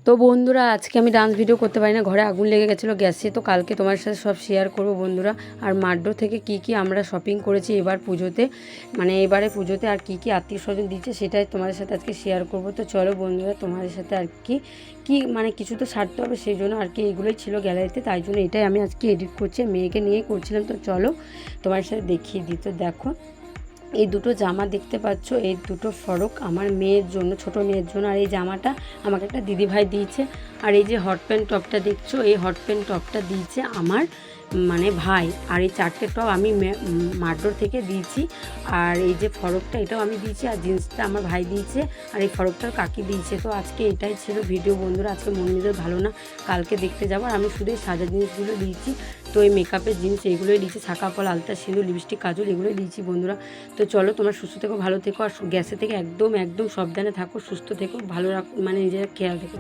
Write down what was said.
তো বন্ধুরা, আজকে আমি ডান্স ভিডিও করতে পারি না, ঘরে আগুন লেগে গেছিলো গ্যাসে। তো কালকে তোমার সাথে সব শেয়ার করব বন্ধুরা। আর মাড্ডো থেকে কি আমরা শপিং করেছি এবার পুজোতে, মানে এবারে পুজোতে, আর কি আত্মীয় স্বজন দিচ্ছে সেটাই তোমাদের সাথে আজকে শেয়ার করব। তো চলো বন্ধুরা, তোমাদের সাথে আর কি মানে কিছু তো ছাড়তে হবে, সেই জন্য আর কি এইগুলোই ছিল গ্যালারিতে, তাই জন্য এটাই আমি আজকে এডিট করছি। মেয়েকে নিয়েই করছিলাম। তো চলো তোমার সাথে দেখিয়ে দিই। তো দেখো, এই দুটো জামা দেখতে পাচ্ছ, এই দুটো ফরক আমার মেয়ের জন্য, ছোট মেয়ের জন্য। আর এই জামাটা আমাকে একটা দিদিভাই দিয়েছে। আর এই যে হট প্যান্ট টপটা দেখছো, এই হট প্যান্ট টপটা দিয়েছে আমার মানে ভাই। আর এই চারটে টপ আমি মাড্ডোর থেকে দিয়েছি। আর এই যে ফরকটা, এটাও আমি দিয়েছি। আর জিন্সটা আমার ভাই দিয়েছে। আর এই ফরকটার কাকি দিয়েছে। তো আজকে এটাই ছিল ভিডিও বন্ধুরা। আজকে মন মেজাজ ভালো না, কালকে দেখতে যাবো। আর আমি শুধু এই সাজা জিনিসগুলো দিয়েছি। তো এই মেকআপের জিনিস এইগুলোই দিয়েছি, শাঁখা ফল, আলতা, সিঁদুর, লিপস্টিক, কাজল, এগুলোই দিয়েছি বন্ধুরা। তো চলো, তোমরা সুস্থ থেকো, ভালো থেকো। আর গ্যাসে থেকে একদম সাবধানে থাকো, সুস্থ থেকো, ভালো রাখো, মানে নিজের খেয়াল থেকো।